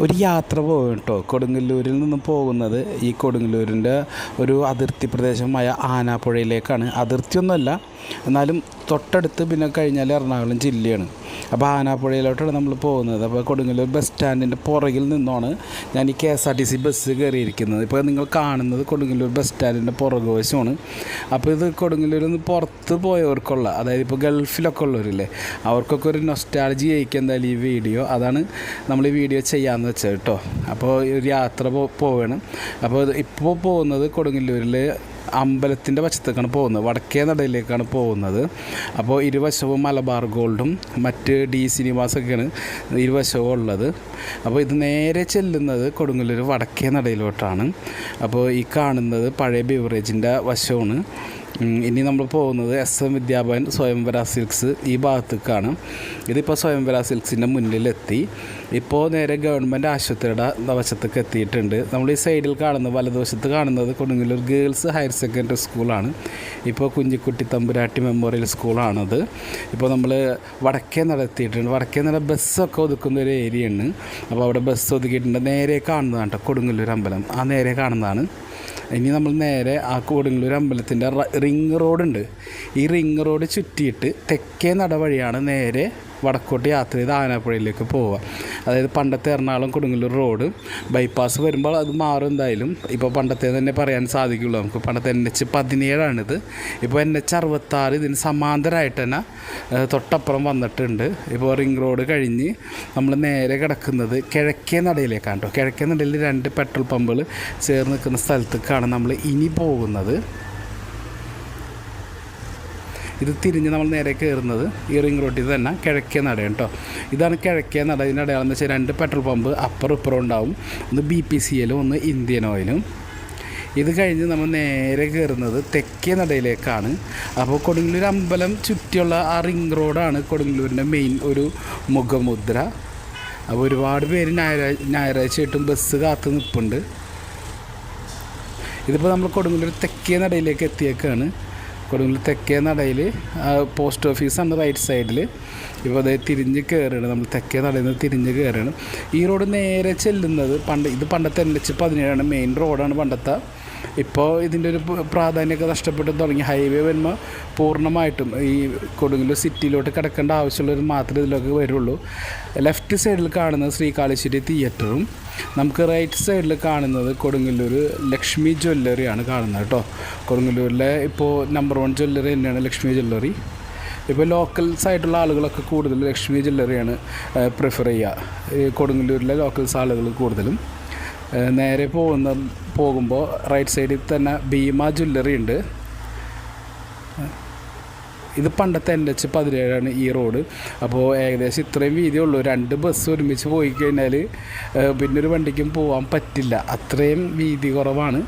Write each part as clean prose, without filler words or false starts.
ഒരു യാത്ര പോകും കേട്ടോ. കൊടുങ്ങല്ലൂരിൽ നിന്ന് പോകുന്നത് ഈ കൊടുങ്ങല്ലൂരിൻ്റെ ഒരു അതിർത്തി പ്രദേശമായ ആനാപ്പുഴയിലേക്കാണ്. അതിർത്തിയൊന്നുമല്ല, എന്നാലും തൊട്ടടുത്ത് പിന്നെ കഴിഞ്ഞാൽ എറണാകുളം ജില്ലയാണ്. അപ്പോൾ ആനാപ്പുഴയിലോട്ടാണ് നമ്മൾ പോകുന്നത്. അപ്പോൾ കൊടുങ്ങല്ലൂർ ബസ് സ്റ്റാൻഡിൻ്റെ പുറകിൽ നിന്നാണ് ഞാൻ ഈ KSRTC ബസ് കയറിയിരിക്കുന്നത്. ഇപ്പോൾ നിങ്ങൾ കാണുന്നത് കൊടുങ്ങല്ലൂർ ബസ് സ്റ്റാൻഡിൻ്റെ പുറകുവശമാണ്. അപ്പോൾ ഇത് കൊടുങ്ങല്ലൂരിൽ നിന്ന് പുറത്ത് പോയവർക്കുള്ള, അതായത് ഇപ്പോൾ ഗൾഫിലൊക്കെ ഉള്ളവരില്ലേ, അവർക്കൊക്കെ ഒരു നൊസ്റ്റാൾജി ആയിരിക്കും എന്തായാലും ഈ വീഡിയോ. അതാണ് നമ്മൾ ഈ വീഡിയോ ചെയ്യാമെന്ന് വെച്ചത് കേട്ടോ. അപ്പോൾ ഒരു യാത്ര പോവുകയാണ്. അപ്പോൾ ഇപ്പോൾ പോകുന്നത് കൊടുങ്ങല്ലൂരിൽ അമ്പലത്തിൻ്റെ വശത്തേക്കാണ് പോകുന്നത്, വടക്കേ നടയിലേക്കാണ് പോകുന്നത്. അപ്പോൾ ഇരുവശവും മലബാർ ഗോൾഡും മറ്റ് ഡി സിനിമാസൊക്കെയാണ് ഇരുവശവും ഉള്ളത്. അപ്പോൾ ഇത് നേരെ ചെല്ലുന്നത് കൊടുങ്ങല്ലൂർ വടക്കേ നടയിലോട്ടാണ്. അപ്പോൾ ഈ കാണുന്നത് പഴയ ബിവറേജിൻ്റെ വശമാണ്. ഇനി നമ്മൾ പോകുന്നത് SM വിദ്യാഭവൻ സ്വയംവര സിൽക്സ് ഈ ഭാഗത്തേക്കാണ്. ഇതിപ്പോൾ സ്വയംവര സിൽക്സിൻ്റെ മുന്നിലെത്തി. ഇപ്പോൾ നേരെ ഗവൺമെൻറ് ആശുപത്രിയുടെ വശത്തേക്ക് എത്തിയിട്ടുണ്ട്. നമ്മൾ ഈ സൈഡിൽ കാണുന്നത്, വലതുവശത്ത് കാണുന്നത് കൊടുങ്ങല്ലൂർ ഗേൾസ് ഹയർ സെക്കൻഡറി സ്കൂളാണ്. ഇപ്പോൾ കുഞ്ഞിക്കുട്ടി തമ്പുരാട്ടി മെമ്മോറിയൽ സ്കൂളാണത്. ഇപ്പോൾ നമ്മൾ വടക്കേ നട എത്തിയിട്ടുണ്ട്. വടക്കേ നട ബസ്സൊക്കെ ഒതുക്കുന്ന ഒരു ഏരിയയാണ്. അപ്പോൾ അവിടെ ബസ് ഒതുക്കിയിട്ടുണ്ട്. നേരെ കാണുന്നതാണ് കേട്ടോ കൊടുങ്ങല്ലൂർ അമ്പലം. ആ നേരെ കാണുന്നതാണ്. ഇനി നമ്മൾ നേരെ ആ കൊടുങ്ങല്ലൂർ അമ്പലത്തിൻ്റെ റിങ് റോഡുണ്ട്. ഈ റിങ് റോഡ് ചുറ്റിയിട്ട് തെക്കേ നട വഴിയാണ് നേരെ വടക്കോട്ട് യാത്ര ചെയ്ത് ആനാപ്പുഴയിലേക്ക് പോവുക. അതായത് പണ്ടത്തെ എറണാകുളം കൊടുങ്ങല്ലൂർ റോഡ് ബൈപ്പാസ് വരുമ്പോൾ അത് മാറും എന്തായാലും. ഇപ്പോൾ പണ്ടത്തെ തന്നെ പറയാൻ സാധിക്കുള്ളൂ നമുക്ക്. പണ്ടത്തെ NH17ആണിത്. ഇപ്പോൾ NH66 ഇതിന് സമാന്തരമായിട്ട് തന്നെ തൊട്ടപ്പുറം വന്നിട്ടുണ്ട്. ഇപ്പോൾ റിങ് റോഡ് കഴിഞ്ഞ് നമ്മൾ നേരെ കിടക്കുന്നത് കിഴക്കേ നടയിലേക്കാണ് കേട്ടോ. കിഴക്കേ നടയിൽ 2 പെട്രോൾ പമ്പുകൾ ചേർന്ന് നിൽക്കുന്ന സ്ഥലത്തേക്കാണ് നമ്മൾ ഇനി പോകുന്നത്. ഇത് തിരിഞ്ഞ് നമ്മൾ നേരെ കയറുന്നത് ഈ റിങ് റോഡിൽ തന്നെ കിഴക്കേ നടയാണ് കേട്ടോ. ഇതാണ് കിഴക്കേ നട. ഇതിൻ്റെ അടയാളം എന്ന് വെച്ചാൽ 2 പെട്രോൾ പമ്പ് അപ്പുറം ഇപ്പുറം ഉണ്ടാവും. ഒന്ന് BPCL, ഒന്ന് ഇന്ത്യൻ ഓയിലും. ഇത് കഴിഞ്ഞ് നമ്മൾ നേരെ കയറുന്നത് തെക്കേ നടയിലേക്കാണ്. അപ്പോൾ കൊടുങ്ങല്ലൂർ അമ്പലം ചുറ്റിയുള്ള ആ റിങ് റോഡാണ് കൊടുങ്ങല്ലൂരിൻ്റെ മെയിൻ ഒരു മുഖമുദ്ര. അപ്പോൾ ഒരുപാട് പേര് ഞായറാഴ്ചയായിട്ടും ബസ് കാത്ത് നിൽപ്പുണ്ട്. ഇതിപ്പോൾ നമ്മൾ കൊടുങ്ങല്ലൂർ തെക്കേ നടയിലേക്ക് എത്തിയേക്കാണ്. കൊടുങ്ങല്ലൂർ തെക്കേ നടയിൽ പോസ്റ്റ് ഓഫീസാണ് റൈറ്റ് സൈഡിൽ. ഇപ്പോൾ അതേ തിരിഞ്ഞ് കയറുകയാണ്. നമ്മൾ തെക്കേ നടയിൽ നിന്ന് തിരിഞ്ഞ് കയറുകയാണ്. ഈ റോഡ് നേരെ ചെല്ലുന്നത് ഇത് പണ്ടത്തെ NH17 മെയിൻ റോഡാണ് പണ്ടത്തെ. ഇപ്പോൾ ഇതിൻ്റെ ഒരു പ്രാധാന്യമൊക്കെ നഷ്ടപ്പെട്ട് തുടങ്ങി. ഹൈവേ വരുമ്പോൾ പൂർണ്ണമായിട്ടും ഈ കൊടുങ്ങല്ലൂർ സിറ്റിയിലോട്ട് കിടക്കേണ്ട ആവശ്യമുള്ളവർ മാത്രമേ ഇതിലൊക്കെ വരുള്ളൂ. ലെഫ്റ്റ് സൈഡിൽ കാണുന്നത് ശ്രീകാളേശ്വരി തിയേറ്ററും നമുക്ക് റൈറ്റ് സൈഡിൽ കാണുന്നത് കൊടുങ്ങല്ലൂർ ലക്ഷ്മി ജ്വല്ലറിയാണ് കാണുന്നത് കേട്ടോ. കൊടുങ്ങല്ലൂരിലെ ഇപ്പോൾ നമ്പർ 1 ജ്വല്ലറി തന്നെയാണ് ലക്ഷ്മി ജ്വല്ലറി. ഇപ്പോൾ ലോക്കൽസ് ആയിട്ടുള്ള ആളുകളൊക്കെ കൂടുതൽ ലക്ഷ്മി ജ്വല്ലറിയാണ് പ്രിഫർ ചെയ്യുക. കൊടുങ്ങല്ലൂരിലെ ലോക്കൽസ് ആളുകൾ കൂടുതലും. നേരെ പോകുമ്പോൾ റൈറ്റ് സൈഡിൽ തന്നെ ഭീമ ജ്വല്ലറി ഉണ്ട്. ഇത് പണ്ടത്തെ NH17 ഈ റോഡ്. അപ്പോൾ ഏകദേശം ഇത്രയും വീതിയുള്ളൂ. 2 ബസ് ഒരുമിച്ച് പോയി കഴിഞ്ഞാൽ പിന്നൊരു വണ്ടിക്കും പോകാൻ പറ്റില്ല. അത്രയും വീതി കുറവാണ്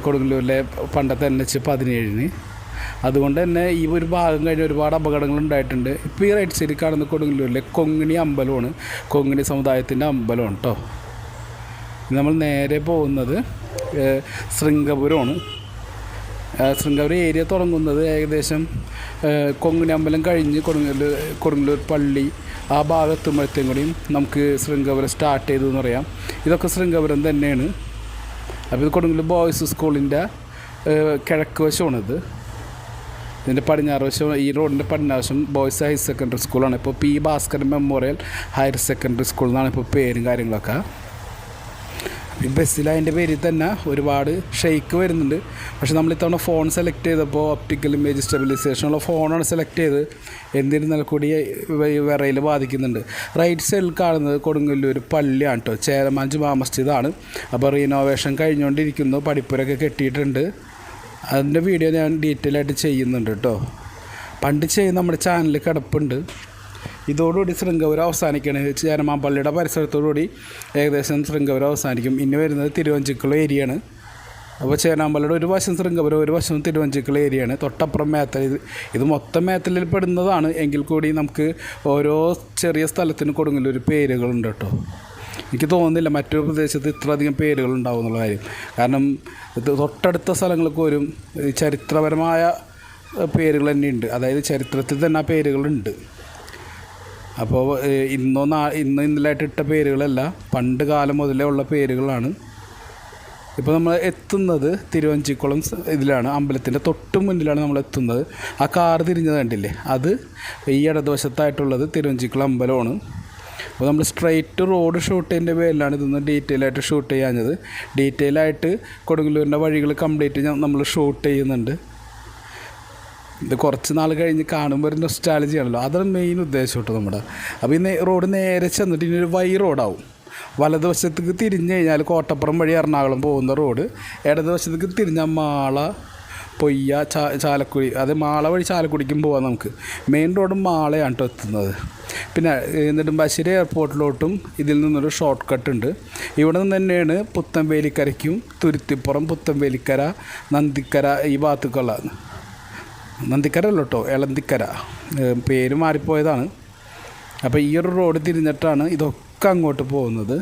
കൊടുങ്ങല്ലൂരിലെ പണ്ടത്തെ NH17. അതുകൊണ്ട് തന്നെ ഈ ഒരു ഭാഗം കഴിഞ്ഞ് ഒരുപാട് അപകടങ്ങൾ ഉണ്ടായിട്ടുണ്ട്. ഇപ്പോൾ ഈ റൈറ്റ് സൈഡിൽ കാണുന്ന കൊടുങ്ങല്ലൂരിലെ കൊങ്ങിണി അമ്പലമാണ്. കൊങ്ങിണി സമുദായത്തിൻ്റെ അമ്പലമാണ് കേട്ടോ. നമ്മൾ നേരെ പോകുന്നത് ശൃംഗപുരമാണ്. ശൃംഗപുരം ഏരിയ തുടങ്ങുന്നത് ഏകദേശം കൊങ്ങിണി അമ്പലം കഴിഞ്ഞ് കൊടുങ്ങല്ലൂർ പള്ളി ആ ഭാഗത്തുമ്പോഴത്തേക്കും കൂടിയും നമുക്ക് ശൃംഗപുരം സ്റ്റാർട്ട് ചെയ്തു എന്ന് പറയാം. ഇതൊക്കെ ശൃംഗപുരം തന്നെയാണ്. അപ്പോൾ ഇത് കൊടുങ്ങല്ലൂർ ബോയ്സ് സ്കൂളിൻ്റെ കിഴക്ക് വശമാണിത്. ഇതിൻ്റെ പടിഞ്ഞാറ് വശം, ഈ റോഡിൻ്റെ പടിഞ്ഞാറ് വശം ബോയ്സ് ഹയർ സെക്കൻഡറി സ്കൂളാണ്. ഇപ്പോൾ P. Bhaskaran memorial higher secondary school എന്നാണ് ഇപ്പോൾ പേരും കാര്യങ്ങളൊക്കെ. ഈ ബസ്സിൽ അതിൻ്റെ പേരിൽ തന്നെ ഒരുപാട് ഷെയ്ക്ക് വരുന്നുണ്ട്. പക്ഷേ നമ്മൾ ഇത്തവണ ഫോൺ സെലക്ട് ചെയ്തപ്പോൾ ഒപ്റ്റിക്കൽ ഇമേജ് സ്റ്റെബിലൈസേഷനുള്ള ഫോണാണ് സെലക്ട് ചെയ്ത്. എന്നിരുന്നാൽ കൂടി വിറയിൽ ബാധിക്കുന്നുണ്ട്. റൈറ്റ് സൈഡിൽ കാണുന്നത് കൊടുങ്ങല്ലൂർ പള്ളിയാണ് കേട്ടോ. ചേരമാൻ ജുമാ മസ്ജിദാണ്. അപ്പോൾ റീനോവേഷൻ കഴിഞ്ഞുകൊണ്ടിരിക്കുന്നു. പടിപ്പുരൊക്കെ കെട്ടിയിട്ടുണ്ട്. അതിൻ്റെ വീഡിയോ ഞാൻ ഡീറ്റെയിൽ ആയിട്ട് ചെയ്യുന്നുണ്ട് കേട്ടോ. പണ്ട് ചെയ്യുന്ന നമ്മുടെ ചാനലിൽ കിടപ്പുണ്ട്. ഇതോടുകൂടി ശൃംഗപുരം അവസാനിക്കുകയാണ്. ചേരമാൻ പള്ളിയുടെ പരിസരത്തോടുകൂടി ഏകദേശം ശൃംഗപുരം അവസാനിക്കും. ഇനി വരുന്നത് തിരുവഞ്ചിക്കുളം ഏരിയയാണ്. അപ്പോൾ ചേരാമ്പള്ളിയുടെ ഒരു വശം ശൃംഗപുരം, ഒരു വശം തിരുവഞ്ചിക്കുളം ഏരിയയാണ്. തൊട്ടപ്പുറം മേത്തൽ. ഇത് മൊത്തം മേത്തലിൽ പെടുന്നതാണ്. എങ്കിൽ കൂടി നമുക്ക് ഓരോ ചെറിയ സ്ഥലത്തിന് കൊടുങ്ങല്ലൂർ പേരുകളുണ്ട് കേട്ടോ. എനിക്ക് തോന്നുന്നില്ല മറ്റൊരു പ്രദേശത്ത് ഇത്രയധികം പേരുകളുണ്ടാവും എന്നുള്ള കാര്യം. കാരണം തൊട്ടടുത്ത സ്ഥലങ്ങൾക്ക് പോലും ചരിത്രപരമായ പേരുകൾ തന്നെയുണ്ട്. അതായത് ചരിത്രത്തിൽ തന്നെ ആ പേരുകളുണ്ട്. അപ്പോൾ ഇന്നലായിട്ട് ഇട്ട പേരുകളല്ല, പണ്ട് കാലം മുതലേ ഉള്ള പേരുകളാണ്. ഇപ്പോൾ നമ്മൾ എത്തുന്നത് തിരുവഞ്ചിക്കുളം ഇതിലാണ്, അമ്പലത്തിൻ്റെ തൊട്ട് മുന്നിലാണ് നമ്മൾ എത്തുന്നത്. ആ കാറ് തിരിഞ്ഞത് കണ്ടില്ലേ, അത് ഈ ഇടതുവശത്തായിട്ടുള്ളത് തിരുവഞ്ചിക്കുളം അമ്പലമാണ്. അപ്പോൾ നമ്മൾ സ്ട്രെയിറ്റ് റോഡ് ഷൂട്ട് ചെയ്യുന്നതിൻ്റെ പേരിലാണ് ഇതൊന്ന് ഡീറ്റെയിൽ ആയിട്ട് ഷൂട്ട് ചെയ്യാഞ്ഞത്. ഡീറ്റെയിൽ ആയിട്ട് കൊടുങ്ങല്ലൂരിൻ്റെ വഴികൾ കംപ്ലീറ്റ് നമ്മൾ ഷൂട്ട് ചെയ്യുന്നുണ്ട്. ഇത് കുറച്ച് നാൾ കഴിഞ്ഞ് കാണുമ്പോൾ ഒരു നൊസ്റ്റാൾജി ആണല്ലോ, അതാണ് മെയിൻ ഉദ്ദേശം കേട്ടോ നമ്മുടെ. അപ്പോൾ ഈ റോഡ് നേരെ ചെന്നിട്ട് ഇനി ഒരു വൈ റോഡാവും. വലതുവശത്തേക്ക് തിരിഞ്ഞ് കഴിഞ്ഞാൽ കോട്ടപ്പുറം വഴി എറണാകുളം പോകുന്ന റോഡ്, ഇടതുവശത്തേക്ക് തിരിഞ്ഞാൽ മാള, പൊയ്യ, ചാലക്കുടി, അത് മാള വഴി ചാലക്കുടിക്കും പോകാം നമുക്ക്. മെയിൻ റോഡ് മാളയാണ് കേട്ടോ എത്തുന്നത്. പിന്നെ നെടുമ്പാശ്ശേരി എയർപോർട്ടിലോട്ടും ഇതിൽ നിന്നൊരു ഷോർട്ട് കട്ട് ഉണ്ട്. ഇവിടെ നിന്ന് തന്നെയാണ് പുത്തൻവേലിക്കരയ്ക്കും തുരുത്തിപ്പുറം, പുത്തൻവേലിക്കര, നന്ദിക്കര ഈ ഭാഗത്തേക്കുള്ള, നന്ദിക്കര അല്ല കേട്ടോ, എളന്തിക്കര, പേര് മാറിപ്പോയതാണ്. അപ്പോൾ ഈ ഒരു റോഡ് തിരിഞ്ഞിട്ടാണ് ഇതൊക്കെ അങ്ങോട്ട് പോകുന്നത്.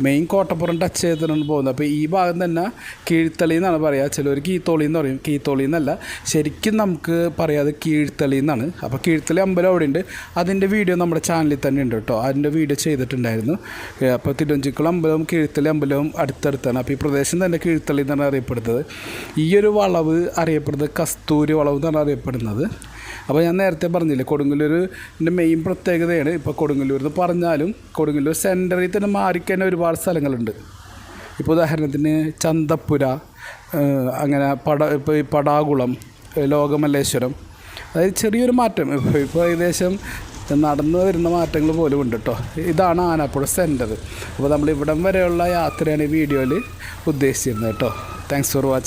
മെയിൻ കോട്ടപ്പുറം ടച്ച് ചെയ്തിട്ടാണ് പോകുന്നത്. അപ്പോൾ ഈ ഭാഗം തന്നെ കീഴ്ത്തളി എന്നാണ് പറയുക, ചിലർ കീത്തോളി എന്ന് പറയും. കീത്തോളി എന്നല്ല, ശരിക്കും നമുക്ക് പറയാതെ കീഴ്ത്തളി എന്നാണ്. അപ്പോൾ കീഴ്ത്തളി അമ്പലം അവിടെ ഉണ്ട്, അതിൻ്റെ വീഡിയോ നമ്മുടെ ചാനലിൽ തന്നെ ഉണ്ട് കേട്ടോ, അതിൻ്റെ വീഡിയോ ചെയ്തിട്ടുണ്ടായിരുന്നു. അപ്പോൾ തിരുവഞ്ചിക്കുളം അമ്പലവും കീഴ്ത്തളി അമ്പലവും അടുത്തടുത്താണ്. അപ്പോൾ ഈ പ്രദേശം തന്നെ കീഴ്ത്തളി എന്നാണ് അറിയപ്പെടുന്നത്. ഈ ഒരു വളവ് അറിയപ്പെടുന്നത് കസ്തൂരി വളവ് എന്നാണ് അറിയപ്പെടുന്നത്. അപ്പോൾ ഞാൻ നേരത്തെ പറഞ്ഞില്ലേ, കൊടുങ്ങല്ലൂരിൻ്റെ മെയിൻ പ്രത്യേകതയാണ്. ഇപ്പോൾ കൊടുങ്ങല്ലൂർ എന്ന് പറഞ്ഞാലും കൊടുങ്ങല്ലൂർ സെൻറ്ററിൽ തന്നെ മാറിക്കഴിഞ്ഞ ഒരുപാട് സ്ഥലങ്ങളുണ്ട്. ഇപ്പോൾ ഉദാഹരണത്തിന് ചന്തപ്പുര, അങ്ങനെ ഇപ്പോൾ ഈ പടാകുളം, ലോകമല്ലേശ്വരം, അതായത് ചെറിയൊരു മാറ്റം. ഇപ്പോൾ ഏകദേശം നടന്നു വരുന്ന മാറ്റങ്ങൾ പോലും ഉണ്ട് കേട്ടോ. ഇതാണ് ആനാപ്പുഴ സെൻറ്റർ. അപ്പോൾ നമ്മൾ ഇവിടം വരെയുള്ള യാത്രയാണ് ഈ വീഡിയോയിൽ ഉദ്ദേശിച്ചിരുന്നത് കേട്ടോ. Thanks for watching.